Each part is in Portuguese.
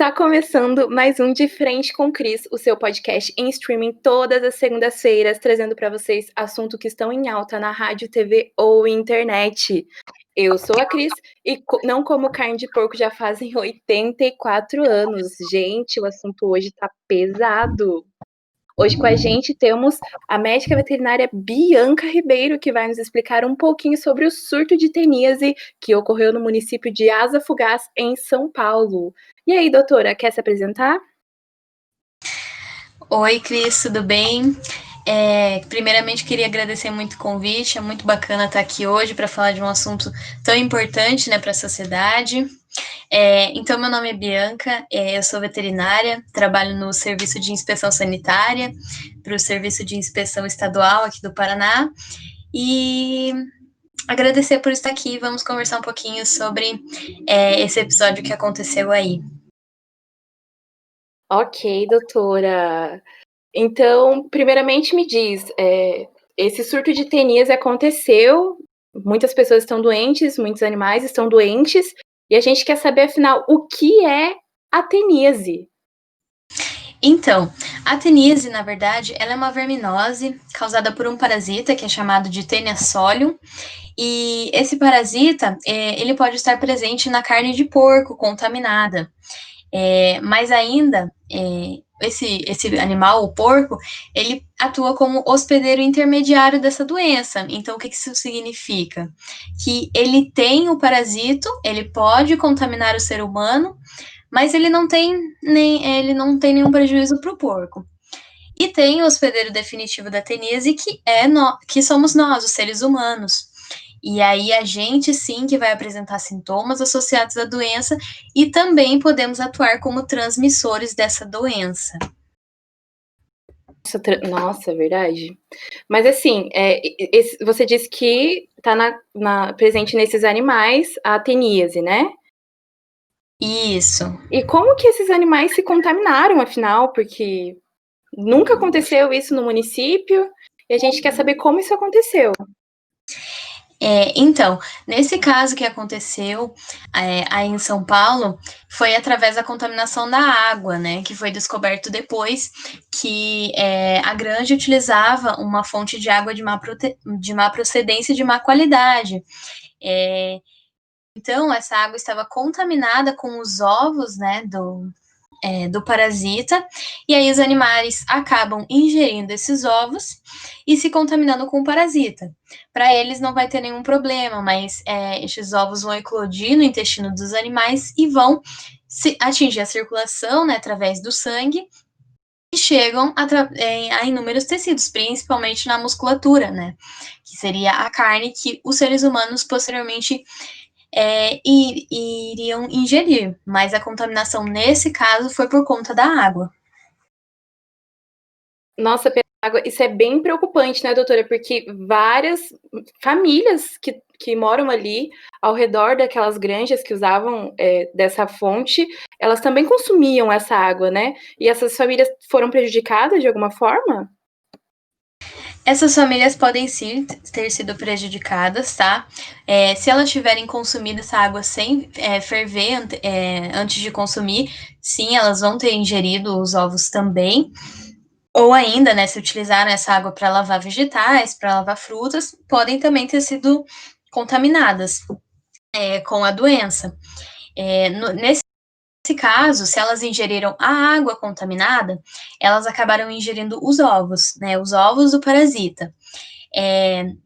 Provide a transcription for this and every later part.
Tá começando mais um De Frente com Cris, o seu podcast em streaming todas as segundas-feiras, trazendo para vocês assuntos que estão em alta na rádio, TV ou internet. Eu sou a Cris e não como carne de porco já fazem 84 anos. Gente, o assunto hoje tá pesado. Hoje com a gente temos a médica veterinária Bianca Ribeiro, que vai nos explicar um pouquinho sobre o surto de teníase que ocorreu no município de Asa Fugaz, em São Paulo. E aí, doutora, quer se apresentar? Oi, Cris, tudo bem? Primeiramente, queria agradecer muito o convite, é muito bacana estar aqui hoje para falar de um assunto tão importante, né, para a sociedade. Então, meu nome é Bianca, eu sou veterinária, trabalho no Serviço de Inspeção Sanitária, para o Serviço de Inspeção Estadual aqui do Paraná, e agradecer por estar aqui, vamos conversar um pouquinho sobre esse episódio que aconteceu aí. Ok, doutora. Então, primeiramente me diz, esse surto de teníase aconteceu, muitas pessoas estão doentes, muitos animais estão doentes, e a gente quer saber, afinal, o que é a teníase? Então, a teníase, na verdade, ela é uma verminose causada por um parasita que é chamado de Taenia solium, e esse parasita, ele pode estar presente na carne de porco contaminada, mas ainda, esse animal, o porco, ele atua como hospedeiro intermediário dessa doença. Então, o que isso significa? Que ele tem o parasito, ele pode contaminar o ser humano, mas ele não tem nenhum prejuízo para o porco. E tem o hospedeiro definitivo da teníase, que somos nós, os seres humanos. E aí a gente sim que vai apresentar sintomas associados à doença e também podemos atuar como transmissores dessa doença. Nossa, verdade. Mas assim, você disse que está presente nesses animais a teníase, né? Isso. E como que esses animais se contaminaram, afinal? Porque nunca aconteceu isso no município e a gente quer saber como isso aconteceu. Então, nesse caso que aconteceu aí em São Paulo, foi através da contaminação da água, né? Que foi descoberto depois que a granja utilizava uma fonte de água de má procedência e de má qualidade. Então, essa água estava contaminada com os ovos, né, do parasita, e aí os animais acabam ingerindo esses ovos e se contaminando com o parasita. Para eles não vai ter nenhum problema, mas esses ovos vão eclodir no intestino dos animais e vão atingir a circulação, né, através do sangue, e chegam a inúmeros tecidos, principalmente na musculatura, né, que seria a carne que os seres humanos posteriormente iriam ingerir, mas a contaminação nesse caso foi por conta da água. Nossa, pela água, isso é bem preocupante, né, doutora? Porque várias famílias que moram ali ao redor daquelas granjas que usavam dessa fonte, elas também consumiam essa água, né? E essas famílias foram prejudicadas de alguma forma? Essas famílias podem sim ter sido prejudicadas, tá? Se elas tiverem consumido essa água sem ferver antes de consumir, sim, elas vão ter ingerido os ovos também. Ou ainda, né, se utilizaram essa água para lavar vegetais, para lavar frutas, podem também ter sido contaminadas com a doença. Nesse caso, se elas ingeriram a água contaminada, elas acabaram ingerindo os ovos, né, os ovos do parasita.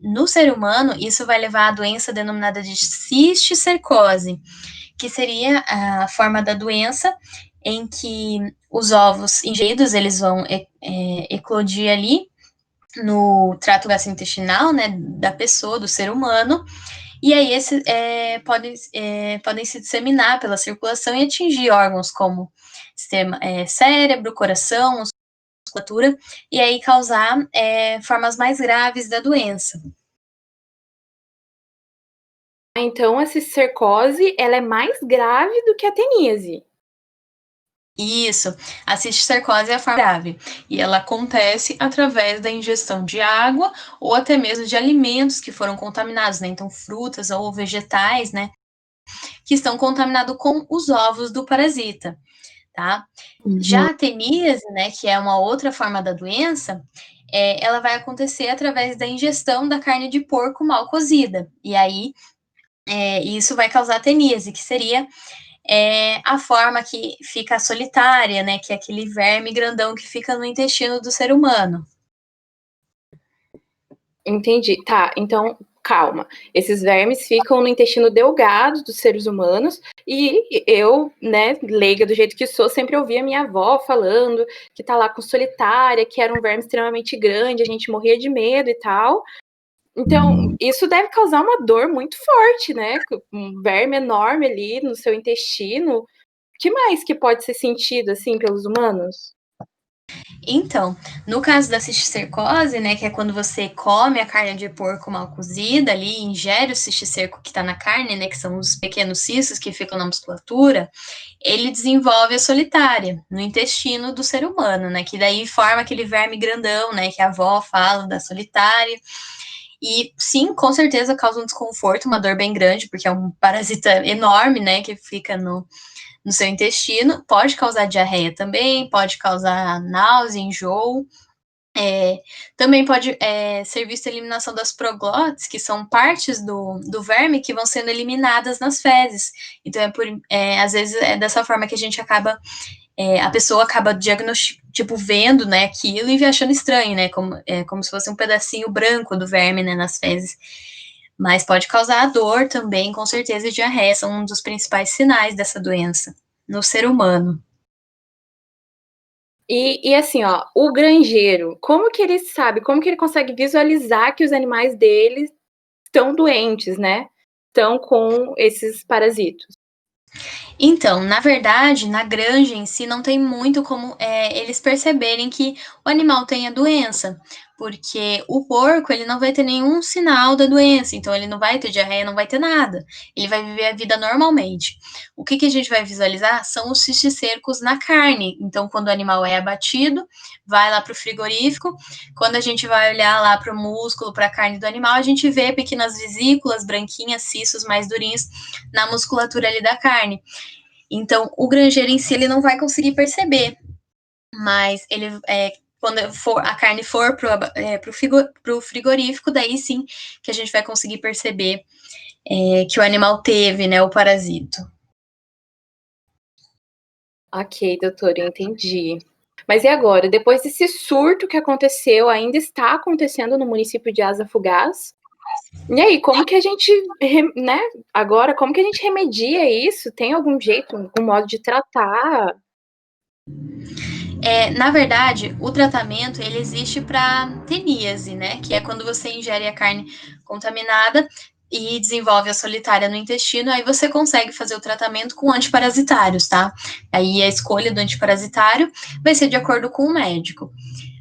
No ser humano, isso vai levar à doença denominada de cisticercose, que seria a forma da doença em que os ovos ingeridos, eles vão eclodir ali no trato gastrointestinal, né, da pessoa, do ser humano, e aí esses podem se disseminar pela circulação e atingir órgãos como cérebro, coração, musculatura, e aí causar formas mais graves da doença. Então, essa cistercose, ela é mais grave do que a teníase. Isso, a cisticercose é a forma grave, e ela acontece através da ingestão de água ou até mesmo de alimentos que foram contaminados, né? Então, frutas ou vegetais, né? Que estão contaminados com os ovos do parasita, tá? Já a teníase, né, que é uma outra forma da doença, ela vai acontecer através da ingestão da carne de porco mal cozida. E aí, isso vai causar teníase, que seria a forma que fica solitária, né, que é aquele verme grandão que fica no intestino do ser humano. Entendi. Tá, então, calma. Esses vermes ficam no intestino delgado dos seres humanos e eu, né, leiga do jeito que sou, sempre ouvi a minha avó falando que tá lá com solitária, que era um verme extremamente grande, a gente morria de medo e tal. Então, isso deve causar uma dor muito forte, né? Um verme enorme ali no seu intestino. O que mais que pode ser sentido, assim, pelos humanos? Então, no caso da cisticercose, né, que é quando você come a carne de porco mal cozida ali, ingere o cisticerco que está na carne, né, que são os pequenos cistos que ficam na musculatura, ele desenvolve a solitária no intestino do ser humano, né, que daí forma aquele verme grandão, né, que a avó fala da solitária. E sim, com certeza causa um desconforto, uma dor bem grande, porque é um parasita enorme, né, que fica no seu intestino, pode causar diarreia também, pode causar náusea, enjoo. Também pode ser vista a eliminação das proglotes, que são partes do verme que vão sendo eliminadas nas fezes. Então, às vezes, é dessa forma que a gente acaba, a pessoa acaba tipo, vendo, né, aquilo e achando estranho, né, como se fosse um pedacinho branco do verme, né, nas fezes. Mas pode causar dor também, com certeza, e diarreia, são um dos principais sinais dessa doença no ser humano. E assim, ó, o granjeiro, como que ele sabe, como que ele consegue visualizar que os animais dele estão doentes, né? Estão com esses parasitos? Então, na verdade, na granja em si não tem muito como eles perceberem que o animal tem a doença, porque o porco ele não vai ter nenhum sinal da doença, então ele não vai ter diarreia, não vai ter nada. Ele vai viver a vida normalmente. O que a gente vai visualizar são os cisticercos na carne. Então, quando o animal é abatido, vai lá para o frigorífico. Quando a gente vai olhar lá para o músculo, para a carne do animal, a gente vê pequenas vesículas branquinhas, cistos mais durinhos na musculatura ali da carne. Então, o granjeiro em si ele não vai conseguir perceber, mas ele quando a carne for pro frigorífico, daí sim que a gente vai conseguir perceber que o animal teve, né, o parasito. Ok, doutora, entendi. Mas e agora? Depois desse surto que aconteceu, ainda está acontecendo no município de Asa Fugaz? E aí, como que a gente, né? Agora, como que a gente remedia isso? Tem algum jeito, algum modo de tratar? Na verdade, o tratamento ele existe para teníase, né? Que é quando você ingere a carne contaminada e desenvolve a solitária no intestino, aí você consegue fazer o tratamento com antiparasitários, tá? Aí a escolha do antiparasitário vai ser de acordo com o médico.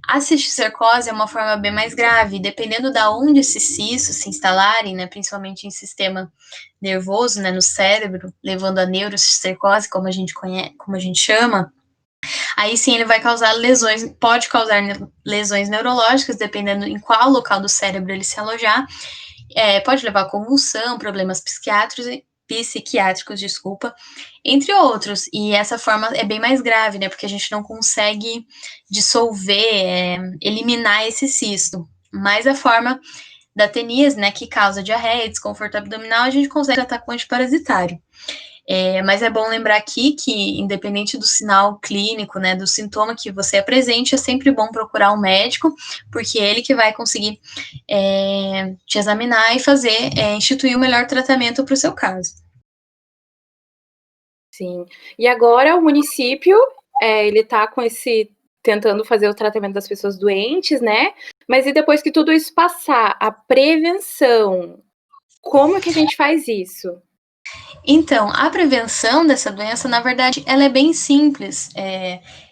A cisticercose é uma forma bem mais grave, dependendo da onde esses cistos se instalarem, né, principalmente em sistema nervoso, né, no cérebro, levando a neurocisticercose, como a gente conhece, como a gente chama. Aí sim ele vai causar lesões, pode causar lesões neurológicas, dependendo em qual local do cérebro ele se alojar. Pode levar a convulsão, problemas psiquiátricos, desculpa, entre outros. E essa forma é bem mais grave, né? Porque a gente não consegue dissolver, eliminar esse cisto. Mas a forma da teníase, né, que causa diarreia, desconforto abdominal, a gente consegue tratar com antiparasitário. Mas é bom lembrar aqui que, independente do sinal clínico, né, do sintoma que você apresente, é sempre bom procurar um médico, porque é ele que vai conseguir te examinar e instituir o melhor tratamento para o seu caso. Sim. E agora o município, ele está tentando fazer o tratamento das pessoas doentes, né? Mas e depois que tudo isso passar, a prevenção, como que a gente faz isso? Então, a prevenção dessa doença, na verdade, ela é bem simples.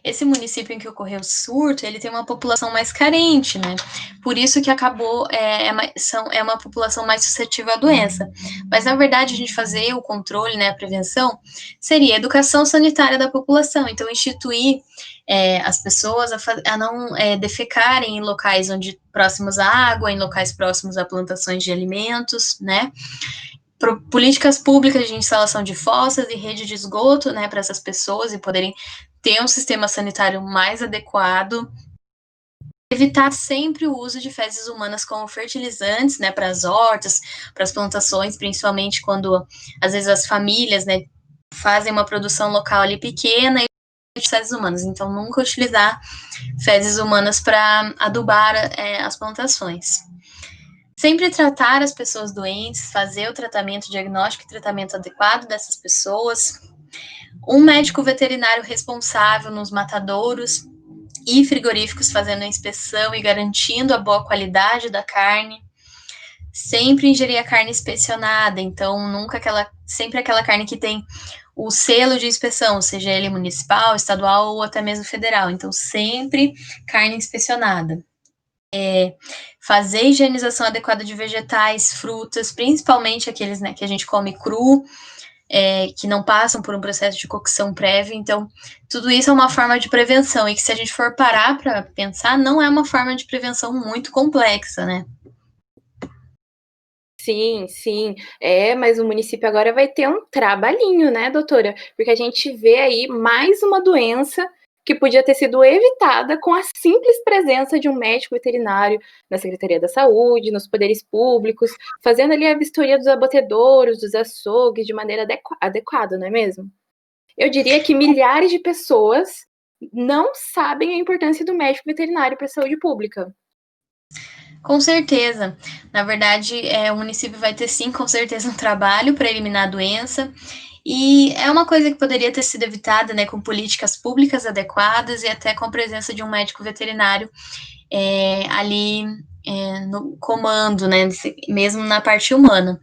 Esse município em que ocorreu o surto, ele tem uma população mais carente, né? Por isso que acabou, é uma população mais suscetível à doença. Mas, na verdade, a gente fazer o controle, né, a prevenção, seria a educação sanitária da população. Então, instituir as pessoas a não defecarem em locais próximos à água, em locais próximos a plantações de alimentos, né? Políticas públicas de instalação de fossas e rede de esgoto, né, para essas pessoas e poderem ter um sistema sanitário mais adequado, evitar sempre o uso de fezes humanas como fertilizantes, né, para as hortas, para as plantações, principalmente quando, às vezes, as famílias, né, fazem uma produção local ali pequena e fezes humanas. Então, nunca utilizar fezes humanas para adubar as plantações. Sempre tratar as pessoas doentes, fazer o tratamento, diagnóstico e tratamento adequado dessas pessoas. Um médico veterinário responsável nos matadouros e frigoríficos fazendo a inspeção e garantindo a boa qualidade da carne. Sempre ingerir a carne inspecionada, então sempre aquela carne que tem o selo de inspeção, seja ele municipal, estadual ou até mesmo federal. Então, sempre carne inspecionada. Fazer higienização adequada de vegetais, frutas, principalmente aqueles, né, que a gente come cru, que não passam por um processo de cocção prévio. Então, tudo isso é uma forma de prevenção, e que, se a gente for parar para pensar, não é uma forma de prevenção muito complexa, né? Sim, sim. Mas o município agora vai ter um trabalhinho, né, doutora? Porque a gente vê aí mais uma doença que podia ter sido evitada com a simples presença de um médico veterinário na Secretaria da Saúde, nos poderes públicos, fazendo ali a vistoria dos abatedouros, dos açougues de maneira adequada, não é mesmo? Eu diria que milhares de pessoas não sabem a importância do médico veterinário para a saúde pública. Com certeza. Na verdade, o município vai ter, sim, com certeza, um trabalho para eliminar a doença. E é uma coisa que poderia ter sido evitada, né, com políticas públicas adequadas e até com a presença de um médico veterinário ali no comando, né, mesmo na parte humana.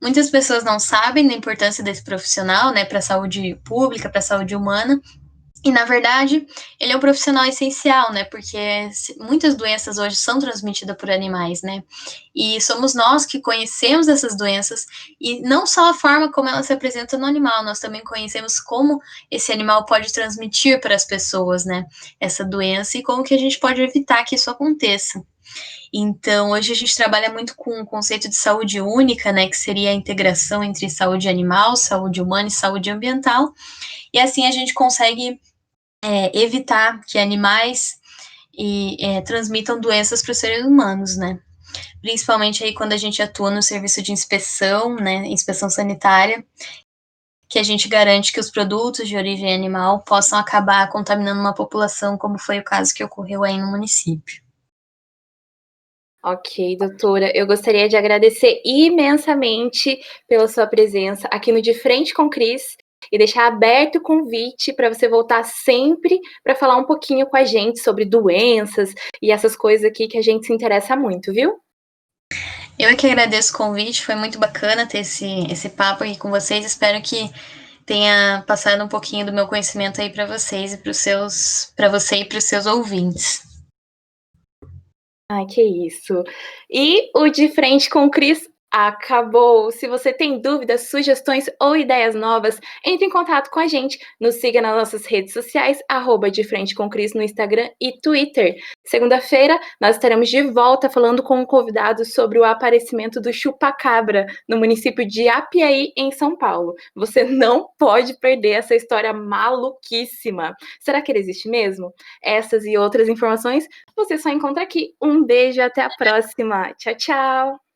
Muitas pessoas não sabem da importância desse profissional, né, para a saúde pública, para a saúde humana. E, na verdade, ele é um profissional essencial, né? Porque muitas doenças hoje são transmitidas por animais, né? E somos nós que conhecemos essas doenças, e não só a forma como elas se apresentam no animal, nós também conhecemos como esse animal pode transmitir para as pessoas, né? Essa doença, e como que a gente pode evitar que isso aconteça. Então, hoje a gente trabalha muito com o conceito de saúde única, né? Que seria a integração entre saúde animal, saúde humana e saúde ambiental. E assim a gente consegue evitar que animais transmitam doenças para os seres humanos, né? Principalmente aí quando a gente atua no serviço de inspeção, né, inspeção sanitária, que a gente garante que os produtos de origem animal possam acabar contaminando uma população, como foi o caso que ocorreu aí no município. Ok, doutora, eu gostaria de agradecer imensamente pela sua presença aqui no De Frente com Cris e deixar aberto o convite para você voltar sempre para falar um pouquinho com a gente sobre doenças e essas coisas aqui que a gente se interessa muito, viu? Eu que agradeço o convite, foi muito bacana ter esse papo aqui com vocês. Espero que tenha passado um pouquinho do meu conhecimento aí para vocês e para você e para os seus ouvintes. Ai, que isso. E o De Frente com o Cris acabou. Se você tem dúvidas, sugestões ou ideias novas, entre em contato com a gente. Nos siga nas nossas redes sociais, @De Frente com Cris no Instagram e Twitter. Segunda-feira, nós estaremos de volta falando com um convidado sobre o aparecimento do chupacabra no município de Apiaí, em São Paulo. Você não pode perder essa história maluquíssima. Será que ele existe mesmo? Essas e outras informações você só encontra aqui. Um beijo, até a próxima. Tchau, tchau.